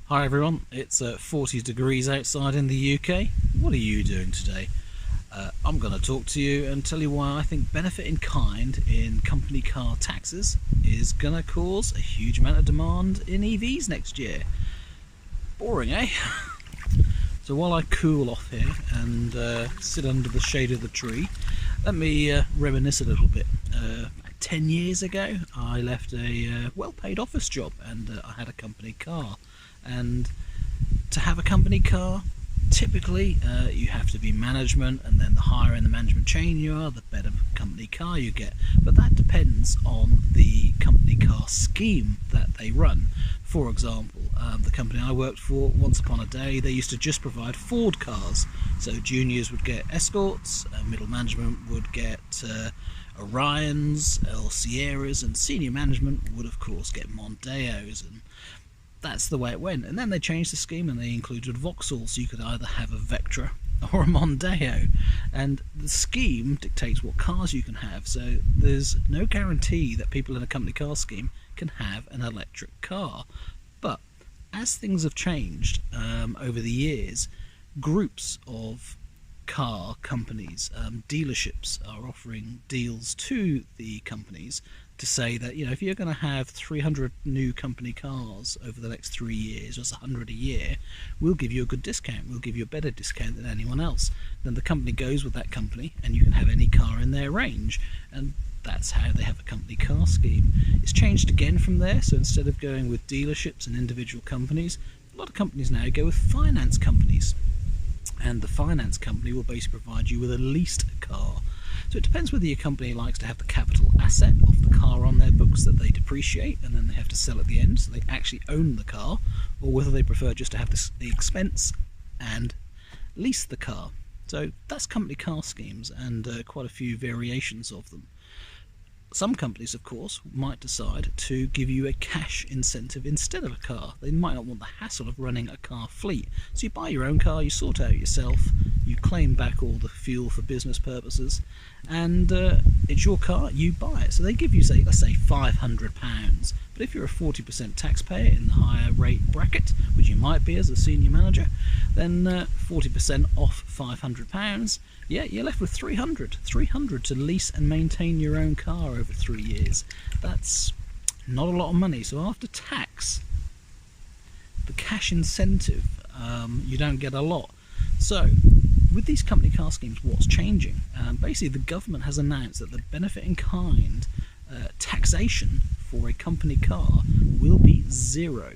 Hi everyone, it's 40 degrees outside in the UK. What are you doing today? I'm going to talk to you and tell you why I think benefit in kind in company car taxes is going to cause a huge amount of demand in EVs next year. Boring, eh? So while I cool off here and sit under the shade of the tree, let me reminisce a little bit. 10 years ago I left a well-paid office job and I had a company car. And to have a company car, typically you have to be management, and then the higher in the management chain you are, the better company car you get. But that depends on the company car scheme that they run. For example, the company I worked for, once upon a day, they used to just provide Ford cars. So juniors would get Escorts, middle management would get Orions, El Sierras, and senior management would of course get Mondeos, and that's the way it went. And then they changed the scheme and they included Vauxhall, so you could either have a Vectra or a Mondeo, and the scheme dictates what cars you can have. So there's no guarantee that people in a company car scheme can have an electric car. But as things have changed over the years, groups of car companies, dealerships are offering deals to the companies to say that, you know, if you're going to have 300 new company cars over the next 3 years, that's 100 a year, we'll give you a good discount, we'll give you a better discount than anyone else. Then the company goes with that company and you can have any car in their range, and that's how they have a company car scheme. It's changed again from there, so instead of going with dealerships and individual companies, a lot of companies now go with finance companies, and the finance company will basically provide you with a leased car. So it depends whether your company likes to have the capital asset of the car on their books that they depreciate and then they have to sell at the end, so they actually own the car, or whether they prefer just to have the expense and lease the car. So that's company car schemes, and quite a few variations of them. Some companies, of course, might decide to give you a cash incentive instead of a car. They might not want the hassle of running a car fleet. So you buy your own car, you sort it out yourself, you claim back all the fuel for business purposes, and it's your car, you buy it. So they give you, say, let's say £500. But if you're a 40% taxpayer in the higher rate bracket, which you might be as a senior manager, then 40% off £500, yeah, you're left with 300 to lease and maintain your own car over 3 years. That's not a lot of money. So after tax, the cash incentive, you don't get a lot. So with these company car schemes, what's changing? Basically, the government has announced that the benefit in kind taxation for a company car will be 0%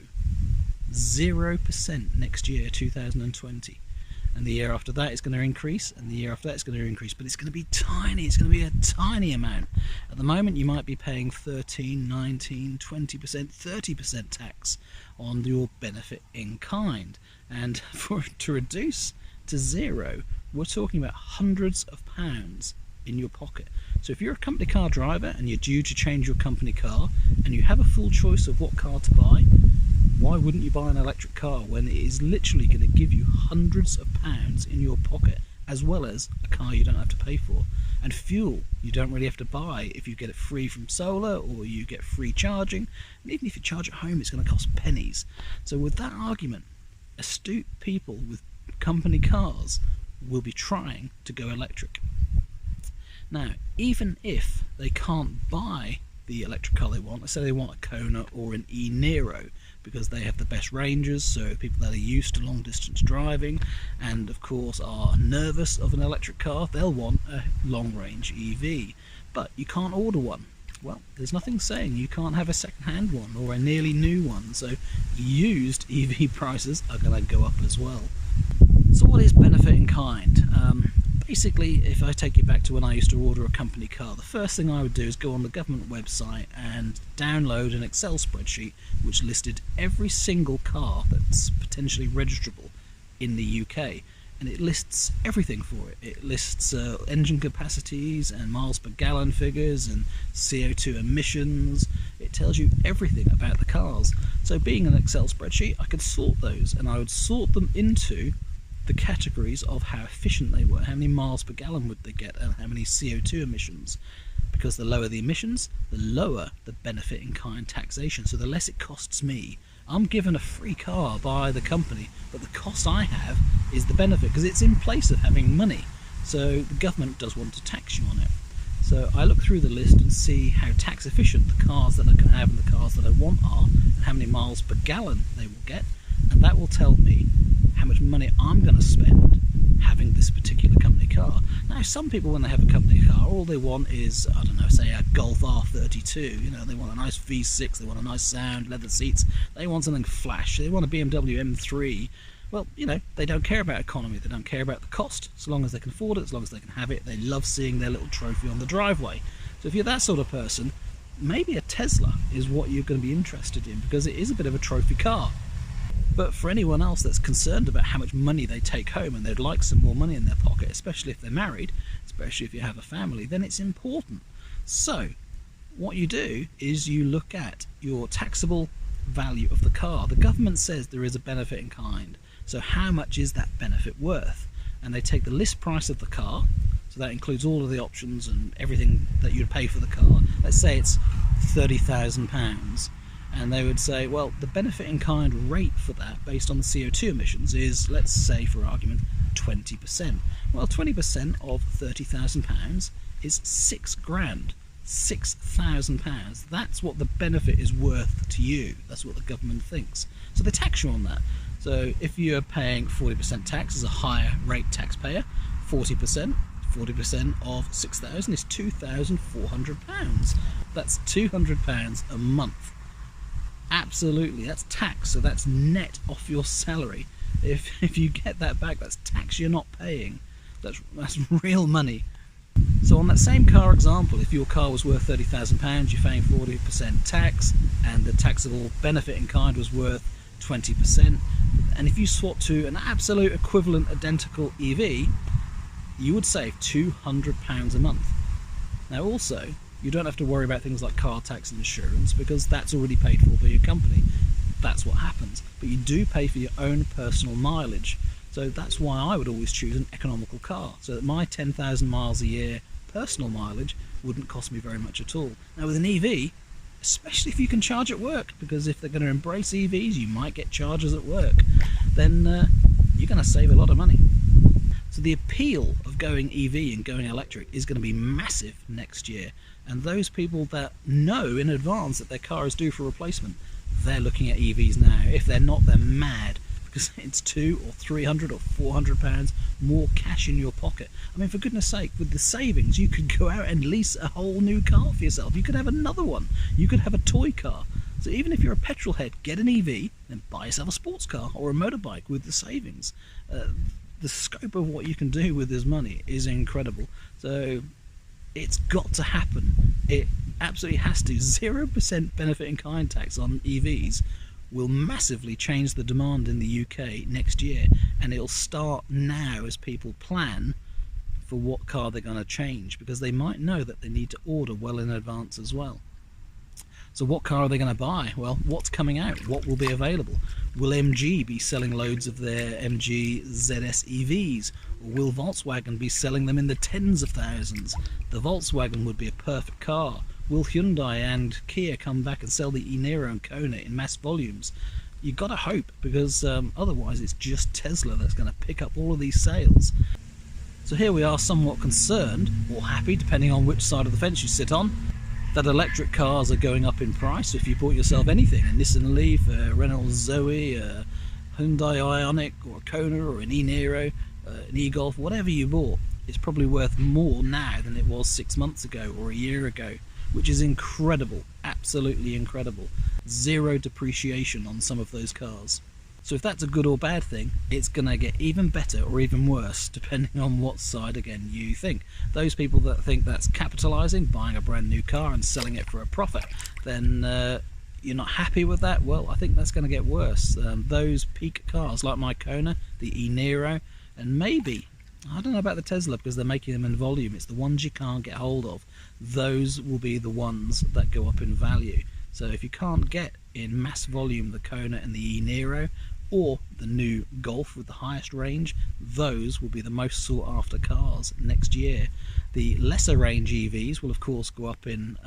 next year, 2020. And the year after that it's going to increase, and the year after that it's going to increase, but it's going to be tiny. It's going to be a tiny amount. At the moment you might be paying 13, 19, 20%, 30% tax on your benefit in kind, and to reduce to 0, we're talking about hundreds of pounds in your pocket. So if you're a company car driver and you're due to change your company car and you have a full choice of what car to buy, why wouldn't you buy an electric car when it is literally going to give you hundreds of pounds in your pocket, as well as a car you don't have to pay for? And fuel you don't really have to buy if you get it free from solar, or you get free charging, and even if you charge at home it's going to cost pennies. So with that argument, astute people with company cars will be trying to go electric. Now, even if they can't buy the electric car they want, let's say they want a Kona or an e-Niro, because they have the best ranges, so people that are used to long distance driving and of course are nervous of an electric car, they'll want a long range EV. But you can't order one. Well, there's nothing saying you can't have a second-hand one or a nearly new one, so used EV prices are going to go up as well. So what is benefit in kind? Basically, if I take you back to when I used to order a company car, the first thing I would do is go on the government website and download an Excel spreadsheet which listed every single car that's potentially registrable in the UK. And it lists everything for it. It lists engine capacities and miles per gallon figures and CO2 emissions. It tells you everything about the cars. So being an Excel spreadsheet, I could sort those, and I would sort them into the categories of how efficient they were, how many miles per gallon would they get, and how many CO2 emissions. Because the lower the emissions, the lower the benefit in kind taxation, so the less it costs me I'm given a free car by the company, but the cost I have is the benefit, because it's in place of having money. So the government does want to tax you on it. So I look through the list and see how tax efficient the cars that I can have and the cars that I want are, and how many miles per gallon they will get, and that will tell me how much money I'm going to spend having this particular company car. Now, some people, when they have a company car, all they want is, I don't know, say a Golf R32. You know, they want a nice V6, they want a nice sound, leather seats, they want something flash, they want a BMW M3. Well, you know, they don't care about economy, they don't care about the cost. So long as they can afford it, as long as they can have it, they love seeing their little trophy on the driveway. So if you're that sort of person, maybe a Tesla is what you're going to be interested in, because it is a bit of a trophy car. But for anyone else that's concerned about how much money they take home and they'd like some more money in their pocket, especially if they're married, especially if you have a family, then it's important. So what you do is you look at your taxable value of the car. The government says there is a benefit in kind. So how much is that benefit worth? And they take the list price of the car, so that includes all of the options and everything that you'd pay for the car. Let's say it's £30,000, and they would say, well, the benefit in kind rate for that based on the CO2 emissions is, let's say for argument, 20%. Well, 20% of £30,000 is £6,000. £6,000. That's what the benefit is worth to you. That's what the government thinks. So they tax you on that. So if you're paying 40% tax as a higher rate taxpayer, 40% of 6,000 is £2,400. That's £200 a month. Absolutely, that's tax. So that's net off your salary. If you get that back, that's tax you're not paying. That's real money. So on that same car example, if your car was worth £30,000, you're paying 40% tax, and the taxable benefit in kind was worth 20%. And if you swap to an absolute equivalent identical EV, you would save £200 a month. Now also, you don't have to worry about things like car tax and insurance, because that's already paid for by your company. That's what happens. But you do pay for your own personal mileage. So that's why I would always choose an economical car, so that my 10,000 miles a year personal mileage wouldn't cost me very much at all. Now with an EV, especially if you can charge at work, because if they're going to embrace EVs, you might get chargers at work, then you're going to save a lot of money. So the appeal of going EV and going electric is going to be massive next year, and those people that know in advance that their car is due for replacement, they're looking at EVs now. If they're not, they're mad, because it's £200 or £300 or £400 more cash in your pocket. I mean, for goodness sake, with the savings, you could go out and lease a whole new car for yourself. You could have another one. You could have a toy car. So even if you're a petrol head, get an EV and buy yourself a sports car or a motorbike with the savings. The scope of what you can do with this money is incredible. So it's got to happen. It absolutely has to. 0% benefit in kind tax on EVs will massively change the demand in the UK next year, and it'll start now as people plan for what car they're going to change, because they might know that they need to order well in advance as well. So what car are they going to buy? Well, what's coming out? What will be available? Will MG be selling loads of their MG ZS EVs? Or will Volkswagen be selling them in the tens of thousands? The Volkswagen would be a perfect car. Will Hyundai and Kia come back and sell the e-Niro and Kona in mass volumes? You've got to hope, because otherwise it's just Tesla that's going to pick up all of these sales. So here we are, somewhat concerned, or happy, depending on which side of the fence you sit on, that electric cars are going up in price. If you bought yourself anything, a Nissan Leaf, a Renault Zoe, a Hyundai Ioniq, or a Kona, or an e-Niro, an e-Golf, whatever you bought, it's probably worth more now than it was 6 months ago or a year ago, which is incredible, absolutely incredible. 0 depreciation on some of those cars. So if that's a good or bad thing, it's going to get even better or even worse, depending on what side, again, you think. Those people that think that's capitalising, buying a brand new car and selling it for a profit, then you're not happy with that, well, I think that's going to get worse. Those peak cars, like my Kona, the e-Niro, and maybe, I don't know about the Tesla because they're making them in volume, it's the ones you can't get hold of, those will be the ones that go up in value. So if you can't get in mass volume the Kona and the e-Niro, or the new Golf with the highest range, those will be the most sought after cars next year. The lesser range EVs will of course go up in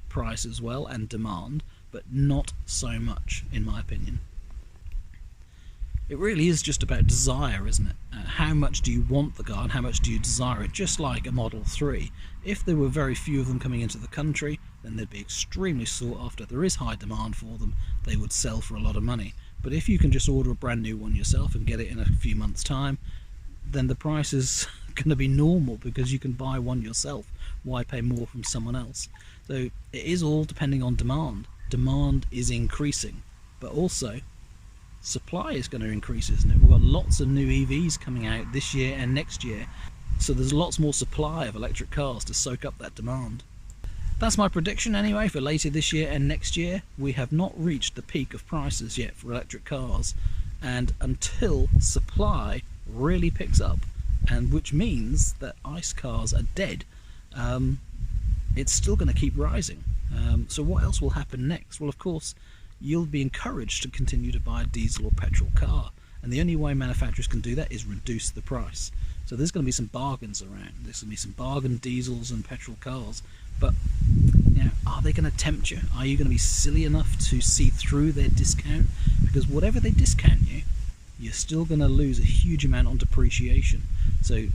price as well, and demand, but not so much, in my opinion. It really is just about desire, isn't it? How much do you want the car and how much do you desire it? Just like a Model 3. If there were very few of them coming into the country, then they'd be extremely sought after. There is high demand for them. They would sell for a lot of money. But if you can just order a brand new one yourself and get it in a few months' time, then the price is going to be normal because you can buy one yourself. Why pay more from someone else? So it is all depending on demand. Demand is increasing, but also supply is going to increase, isn't it? We've got lots of new EVs coming out this year and next year, so there's lots more supply of electric cars to soak up that demand. That's my prediction anyway for later this year and next year. We have not reached the peak of prices yet for electric cars, and until supply really picks up, and which means that ICE cars are dead, it's still going to keep rising. So what else will happen next? Well, of course, you'll be encouraged to continue to buy a diesel or petrol car, and the only way manufacturers can do that is reduce the price. So there's going to be some bargains around. There's going to be some bargain diesels and petrol cars, but are they going to tempt you? Are you going to be silly enough to see through their discount? Because whatever they discount you, you're still going to lose a huge amount on depreciation. So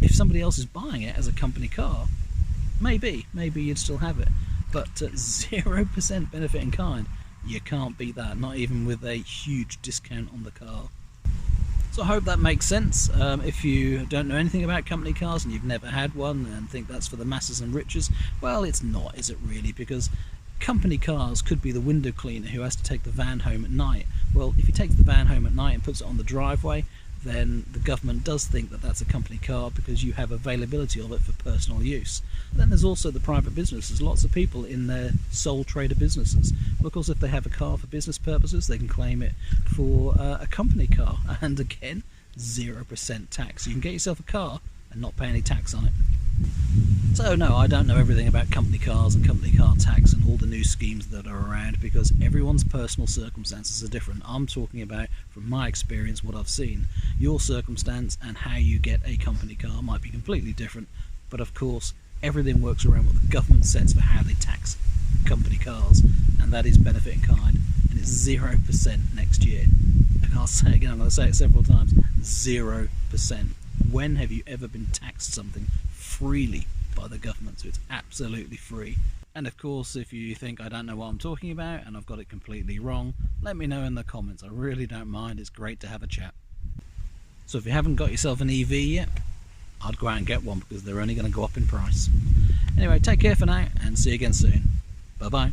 if somebody else is buying it as a company car, maybe you'd still have it, but 0% benefit in kind, you can't beat that, not even with a huge discount on the car. So I hope that makes sense. If you don't know anything about company cars and you've never had one and think that's for the masses and riches, well, it's not, is it really? Because company cars could be the window cleaner who has to take the van home at night. Well, if he takes the van home at night and puts it on the driveway, then the government does think that that's a company car because you have availability of it for personal use. Then there's also the private businesses. Lots of people in their sole trader businesses. Well, of course, if they have a car for business purposes, they can claim it for a company car. And again, 0% tax. You can get yourself a car and not pay any tax on it. So no, I don't know everything about company cars and company car tax and all the new schemes that are around, because everyone's personal circumstances are different. I'm talking about, from my experience, what I've seen. Your circumstance and how you get a company car might be completely different, but of course everything works around what the government sets for how they tax company cars, and that is benefit in kind, and it's 0% next year. And I'll say it again, I'm going to say it several times, 0%. When have you ever been taxed something freely by the government? So it's absolutely free. And of course, if you think I don't know what I'm talking about and I've got it completely wrong, let me know in the comments. I really don't mind. It's great to have a chat. So if you haven't got yourself an EV yet, I'd go out and get one because they're only going to go up in price. Anyway, take care for now and see you again soon. Bye bye.